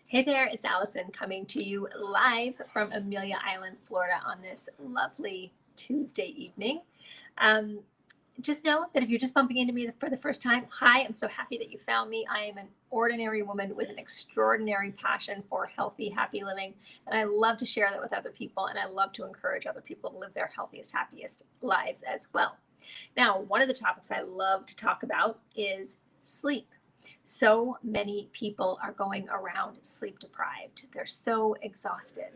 Hey there, it's Allison coming to you live from Amelia Island, Florida on this lovely Tuesday evening. Um, just know that if you're just bumping into me for the first time, hi, I'm so happy that you found me. I am an ordinary woman with an extraordinary passion for healthy, happy living. And I love to share that with other people. And I love to encourage other people to live their healthiest, happiest lives as well. Now, one of the topics I love to talk about is sleep. So many people are going around sleep deprived. They're so exhausted.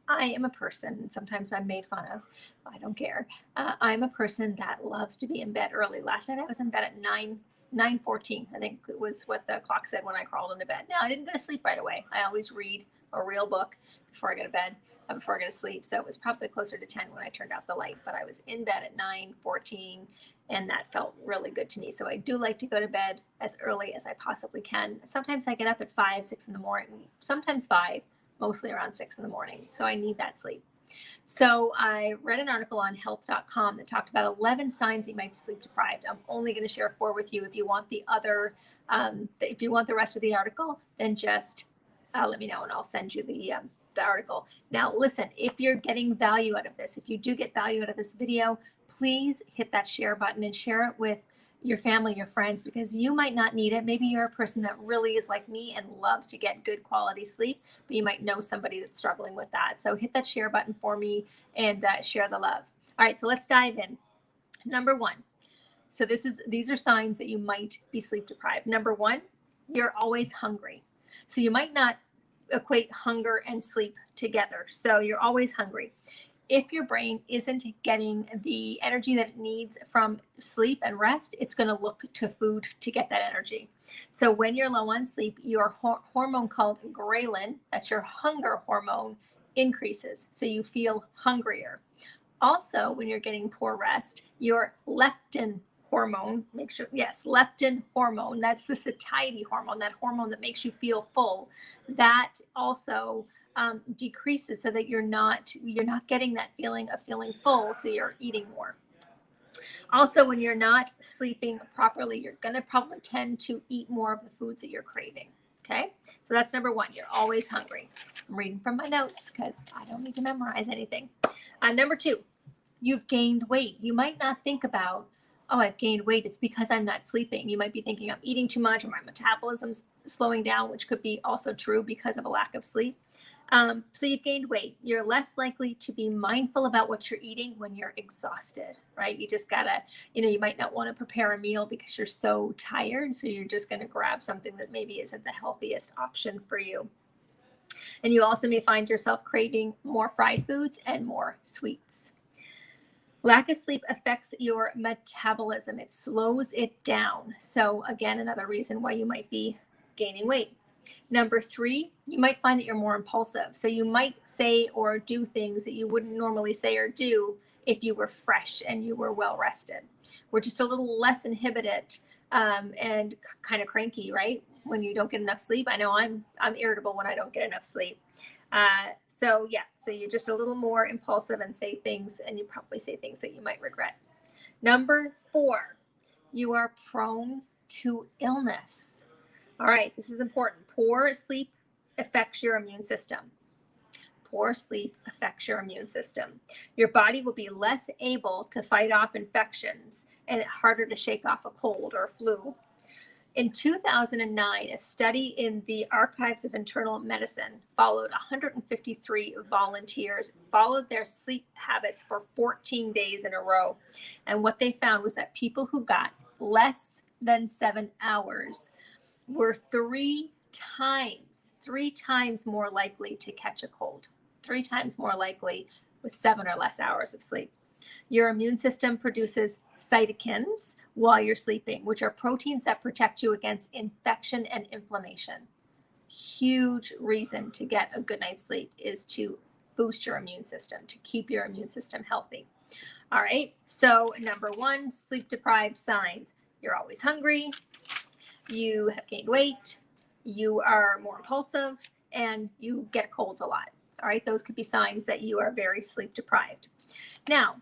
I am a person, and sometimes I'm made fun of. I don't care. I'm a person that loves to be in bed early. Last night I was in bed at 9:14. I think it was what the clock said when I crawled into bed. Now I didn't go to sleep right away. I always read a real book before I go to bed, before I go to sleep. So it was probably closer to 10 when I turned out the light. But I was in bed at 9:14, and that felt really good to me. So I do like to go to bed as early as I possibly can. Sometimes I get up at 5, 6 in the morning. Sometimes 5, mostly around 6 in the morning. So I need that sleep. So I read an article on health.com that talked about 11 signs that you might be sleep deprived. I'm only going to share 4 with you. If you want the other, if you want the rest of the article, then just let me know and I'll send you the article. Now, listen, if you're getting value out of this, if you do get value out of this video, please hit that share button and share it with your family, your friends, because you might not need it. Maybe you're a person that really is like me and loves to get good quality sleep, but you might know somebody that's struggling with that. So hit that share button for me and share the love. All right, so let's dive in. Number 1. So these are signs that you might be sleep deprived. Number 1, you're always hungry. So you might not equate hunger and sleep together. So you're always hungry. If your brain isn't getting the energy that it needs from sleep and rest, it's going to look to food to get that energy. So when you're low on sleep, your hormone called ghrelin, that's your hunger hormone, increases. So you feel hungrier. Also, when you're getting poor rest, your leptin hormone, leptin hormone, that's the satiety hormone, that hormone that makes you feel full, that also decreases so that you're not getting that feeling of feeling full, so you're eating more. Also, when you're not sleeping properly, you're going to probably tend to eat more of the foods that you're craving. Okay, so that's number 1. You're always hungry. I'm reading from my notes because I don't need to memorize anything. Number 2, you've gained weight. You might not think about, oh, I've gained weight, it's because I'm not sleeping. You might be thinking I'm eating too much or my metabolism's slowing down, which could be also true because of a lack of sleep. So you've gained weight. You're less likely to be mindful about what you're eating when you're exhausted, right? You just gotta, you might not want to prepare a meal because you're so tired. So you're just going to grab something that maybe isn't the healthiest option for you. And you also may find yourself craving more fried foods and more sweets. Lack of sleep affects your metabolism. It slows it down. So again, another reason why you might be gaining weight. Number 3, you might find that you're more impulsive. So you might say or do things that you wouldn't normally say or do if you were fresh and you were well rested. We're just a little less inhibited and kind of cranky, right? When you don't get enough sleep. I know I'm irritable when I don't get enough sleep. So you're just a little more impulsive and say things, and you probably say things that you might regret. Number 4, you are prone to illness. All right, this is important. Poor sleep affects your immune system. Poor sleep affects your immune system. Your body will be less able to fight off infections and harder to shake off a cold or a flu. In 2009, a study in the Archives of Internal Medicine followed 153 volunteers, followed their sleep habits for 14 days in a row. And what they found was that people who got less than 7 hours were 3 times more likely to catch a cold, 3 times more likely with 7 or less hours of sleep. Your immune system produces cytokines while you're sleeping, which are proteins that protect you against infection and inflammation. Huge reason to get a good night's sleep is to boost your immune system, to keep your immune system healthy. All right, so number 1, sleep deprived signs. You're always hungry, you have gained weight, you are more impulsive, and you get colds a lot. All right, those could be signs that you are very sleep deprived. Now,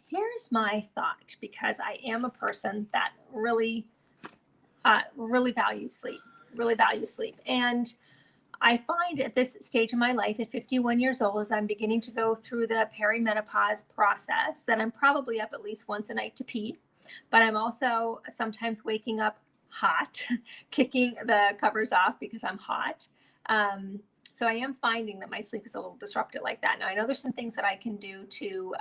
here's my thought, because I am a person that really values sleep, And I find at this stage of my life, at 51 years old, as I'm beginning to go through the perimenopause process, that I'm probably up at least once a night to pee, but I'm also sometimes waking up hot, kicking the covers off because I'm hot. Um, so I am finding that my sleep is a little disrupted like that. Now I know there's some things that I can do to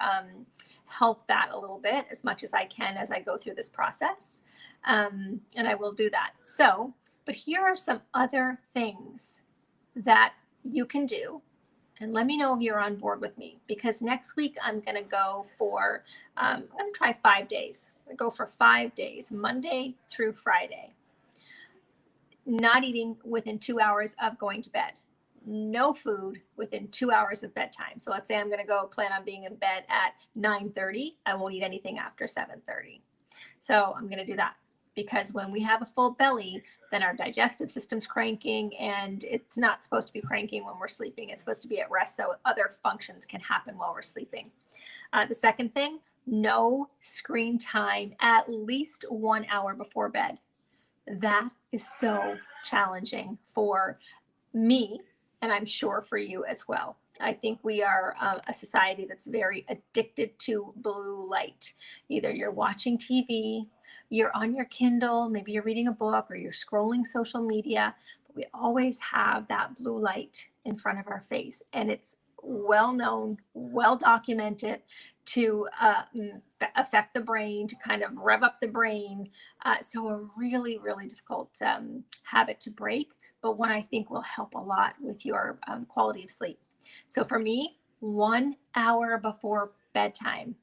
help that a little bit as much as I can as I go through this process, and I will do that. So, but here are some other things that you can do. And let me know if you're on board with me, because next week I'm going to go for, I'm going to try 5 days. I go for 5 days, Monday through Friday, not eating within 2 hours of going to bed, no food within 2 hours of bedtime. So let's say I'm going to go plan on being in bed at 9:30. I won't eat anything after 7:30. So I'm going to do that, because when we have a full belly, then our digestive system's cranking, and it's not supposed to be cranking when we're sleeping. It's supposed to be at rest so other functions can happen while we're sleeping. The second thing, no screen time at least 1 hour before bed. That is so challenging for me, and I'm sure for you as well. I think we are a society that's very addicted to blue light. Either you're watching TV, you're on your Kindle, maybe you're reading a book, or you're scrolling social media, but we always have that blue light in front of our face. And it's well known, well documented to affect the brain, to kind of rev up the brain. So a really, really difficult habit to break, but one I think will help a lot with your quality of sleep. So for me, 1 hour before bedtime,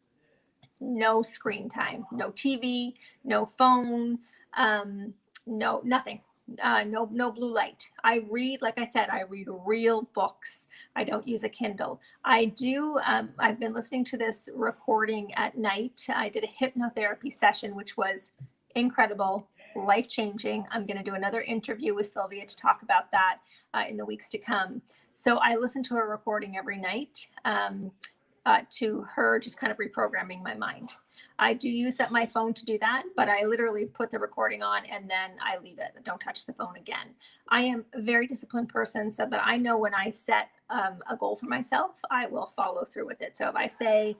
no screen time, no TV, no phone, no nothing, no blue light. I read, like I said, I read real books. I don't use a Kindle. I do. I've been listening to this recording at night. I did a hypnotherapy session, which was incredible, life changing. I'm going to do another interview with Sylvia to talk about that in the weeks to come. So I listen to a recording every night. To her just kind of reprogramming my mind. I do use my phone to do that, but I literally put the recording on and then I leave it. I don't touch the phone again. I am a very disciplined person, so that I know when I set a goal for myself, I will follow through with it. So if I say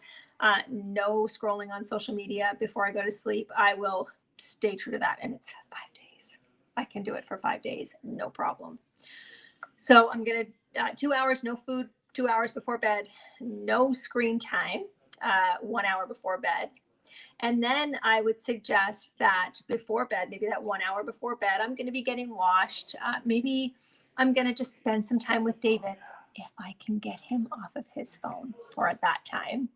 no scrolling on social media before I go to sleep, I will stay true to that. And it's 5 days. I can do it for 5 days, no problem. So I'm going to 2 hours, no food, 2 hours before bed, no screen time, 1 hour before bed. And then I would suggest that before bed, maybe that 1 hour before bed, I'm going to be getting washed. Maybe I'm going to just spend some time with David if I can get him off of his phone for at that time.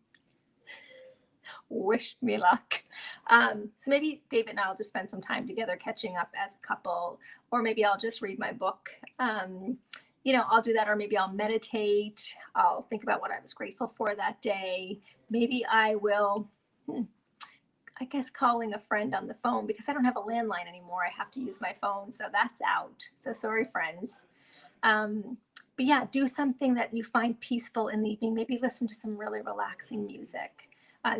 Wish me luck. So maybe David and I'll just spend some time together catching up as a couple, or maybe I'll just read my book. I'll do that, or maybe I'll meditate. I'll think about what I was grateful for that day. Maybe I will, I guess, calling a friend on the phone, because I don't have a landline anymore. I have to use my phone. So that's out. So sorry, friends. But yeah, do something that you find peaceful in the evening. Maybe listen to some really relaxing music.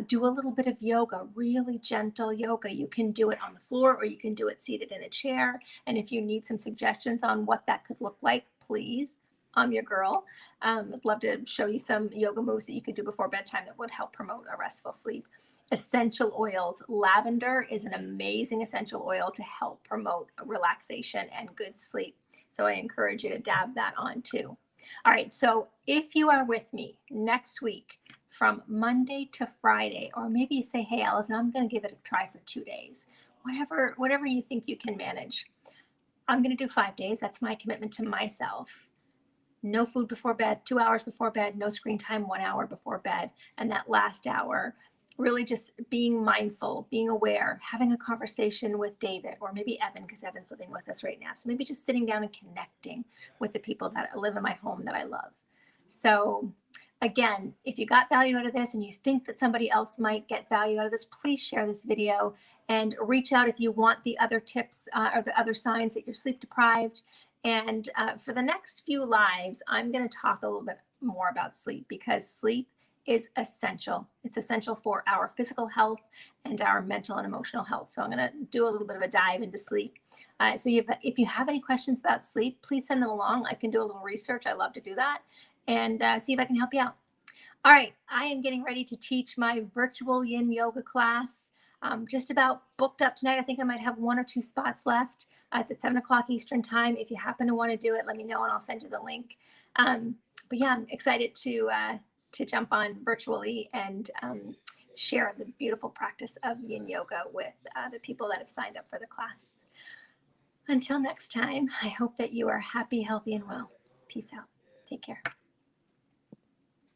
Do a little bit of yoga, really gentle yoga. You can do it on the floor, or you can do it seated in a chair. And if you need some suggestions on what that could look like, please, I'm your girl. I'd love to show you some yoga moves that you could do before bedtime that would help promote a restful sleep. Essential oils. Lavender is an amazing essential oil to help promote relaxation and good sleep. So I encourage you to dab that on too. All right, so if you are with me next week from Monday to Friday, or maybe you say, hey, Allison, I'm going to give it a try for 2 days, whatever you think you can manage. I'm going to do 5 days. That's my commitment to myself. No food before bed, 2 hours before bed, no screen time, 1 hour before bed. And that last hour, really just being mindful, being aware, having a conversation with David, or maybe Evan, because Evan's living with us right now. So maybe just sitting down and connecting with the people that live in my home that I love. So again, if you got value out of this and you think that somebody else might get value out of this, please share this video and reach out if you want the other tips or the other signs that you're sleep deprived. And for the next few lives, I'm going to talk a little bit more about sleep, because sleep is essential. It's essential for our physical health and our mental and emotional health. So I'm going to do a little bit of a dive into sleep. So if you have any questions about sleep, please send them along. I can do a little research. I love to do that, and see if I can help you out. All right, I am getting ready to teach my virtual yin yoga class. Just about booked up tonight. I think I might have 1 or 2 spots left. It's at 7 o'clock Eastern time. If you happen to want to do it, let me know and I'll send you the link. But yeah, I'm excited to jump on virtually and share the beautiful practice of yin yoga with the people that have signed up for the class. Until next time, I hope that you are happy, healthy, and well. Peace out. Take care.